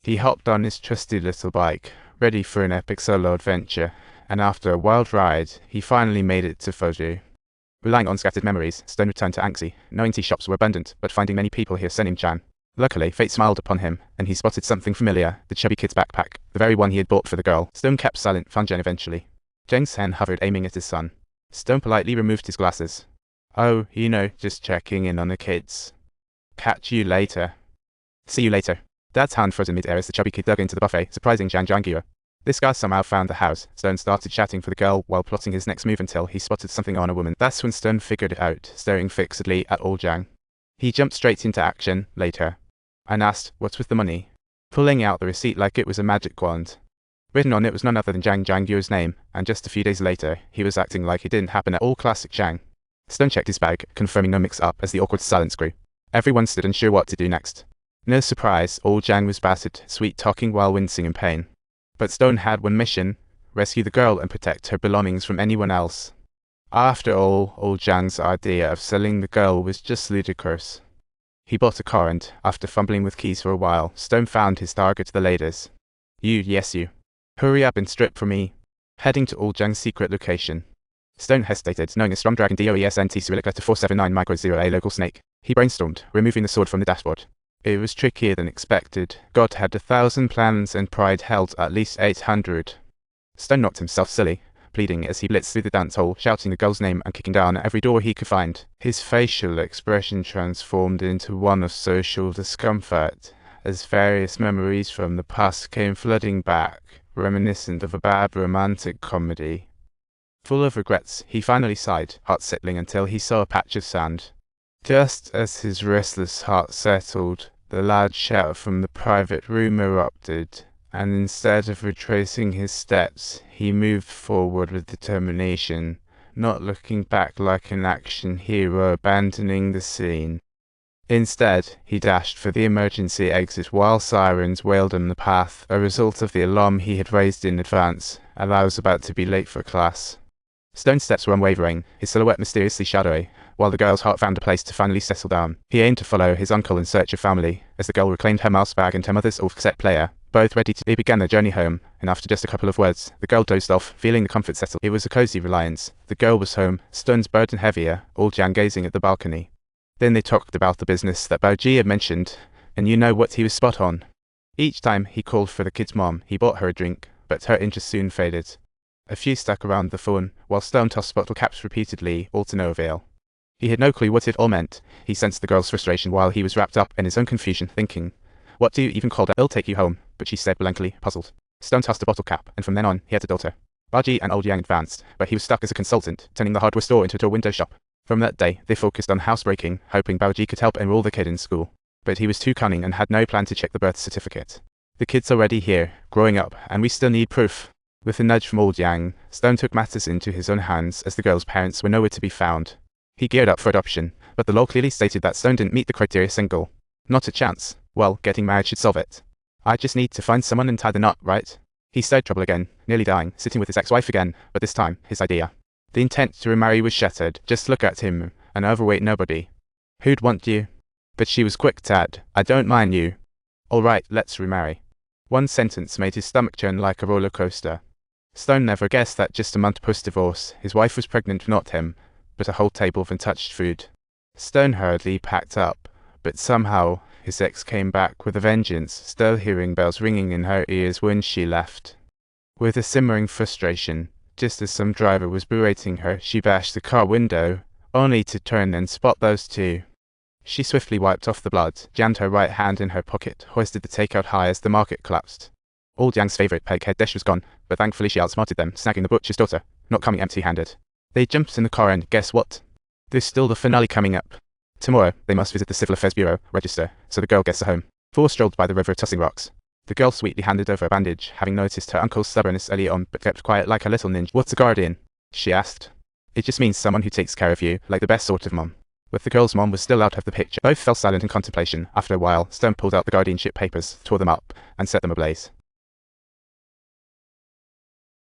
He hopped on his trusty little bike, ready for an epic solo adventure, and after a wild ride, he finally made it to Fuji. Relying on scattered memories, Stone returned to Anxi, knowing tea shops were abundant, but finding many people here sending Jan. Luckily, fate smiled upon him, and he spotted something familiar, the chubby kid's backpack, the very one he had bought for the girl. Stone kept silent, found Jen eventually. Jen's hand hovered, aiming at his son. Stone politely removed his glasses. Oh, just checking in on the kids. Catch you later. See you later. Dad's hand froze in mid-air as the chubby kid dug into the buffet, surprising Jan Jangio. This guy somehow found the house. Stone started chatting for the girl while plotting his next move until he spotted something on a woman. That's when Stone figured it out, staring fixedly at old Jang. He jumped straight into action, later, and asked, "What's with the money?" Pulling out the receipt like it was a magic wand. Written on it was none other than Jang Jangyo's name, and just a few days later, he was acting like it didn't happen at all. Classic Jang. Stone checked his bag, confirming no mix-up as the awkward silence grew. Everyone stood unsure what to do next. No surprise, old Jang was battered, sweet-talking while wincing in pain. But Stone had one mission: rescue the girl and protect her belongings from anyone else. After all, old Jang's idea of selling the girl was just ludicrous. He bought a car and, after fumbling with keys for a while, Stone found his target, the ladies. Yes you. Hurry up and strip for me. Heading to old Jang's secret location. Stone hesitated, knowing a strong dragon DOESNT Cyrillic letter 479 micro 0 a local snake. He brainstormed, removing the sword from the dashboard. It was trickier than expected. God had 1,000 plans and pride held at least 800. Stone knocked himself silly, pleading as he blitzed through the dance hall, shouting the girl's name and kicking down every door he could find. His facial expression transformed into one of social discomfort, as various memories from the past came flooding back, reminiscent of a bad romantic comedy. Full of regrets, he finally sighed, heart settling until he saw a patch of sand. Just as his restless heart settled, the loud shout from the private room erupted, and instead of retracing his steps, he moved forward with determination, not looking back like an action hero abandoning the scene. Instead, he dashed for the emergency exit while sirens wailed on the path, a result of the alarm he had raised in advance, and I was about to be late for class. Stone's steps were unwavering, his silhouette mysteriously shadowy, while the girl's heart found a place to finally settle down. He aimed to follow his uncle in search of family, as the girl reclaimed her mouse bag and her mother's old cassette player, both ready to. They began their journey home, and after just a couple of words, the girl dozed off, feeling the comfort settle. It was a cozy reliance. The girl was home, Stone's burden heavier, old Jan gazing at the balcony. Then they talked about the business that Baoji had mentioned, and you know what, he was spot on. Each time he called for the kid's mom, he bought her a drink, but her interest soon faded. A few stuck around the phone, while Stone tossed bottle caps repeatedly, all to no avail. He had no clue what it all meant. He sensed the girl's frustration while he was wrapped up in his own confusion, thinking, "What do you even call that? I'll take you home," but she said blankly, puzzled. Stone tossed a bottle cap, and from then on, he had a daughter. Baji and old Yang advanced, but he was stuck as a consultant, turning the hardware store into a door window shop. From that day, they focused on housebreaking, hoping Baoji could help enroll the kid in school. But he was too cunning and had no plan to check the birth certificate. The kid's already here, growing up, and we still need proof. With a nudge from old Yang, Stone took matters into his own hands as the girl's parents were nowhere to be found. He geared up for adoption, but the law clearly stated that Stone didn't meet the criteria single. Not a chance. Well, getting married should solve it. I just need to find someone and tie the knot, right? He stirred trouble again, nearly dying, sitting with his ex-wife again, but this time, his idea. The intent to remarry was shattered. Just look at him, an overweight nobody. Who'd want you? But she was quick to add, "I don't mind you." All right, let's remarry. One sentence made his stomach churn like a roller coaster. Stone never guessed that just a month post-divorce, his wife was pregnant, not him, but a whole table of untouched food. Stone hurriedly packed up, but somehow his ex came back with a vengeance, still hearing bells ringing in her ears when she left. With a simmering frustration, just as some driver was berating her, she bashed the car window, only to turn and spot those two. She swiftly wiped off the blood, jammed her right hand in her pocket, hoisted the takeout high as the market collapsed. Old Yang's favourite peghead dish was gone, but thankfully she outsmarted them, snagging the butcher's daughter, not coming empty-handed. They jumped in the car and, guess what? There's still the finale coming up. Tomorrow, they must visit the Civil Affairs Bureau, register, so the girl gets a home. Four strolled by the river tossing rocks. The girl sweetly handed over a bandage, having noticed her uncle's stubbornness early on, but kept quiet like a little ninja. "What's a guardian?" she asked. "It just means someone who takes care of you, like the best sort of mom." But the girl's mom was still out of the picture. Both fell silent in contemplation. After a while, Stone pulled out the guardianship papers, tore them up, and set them ablaze.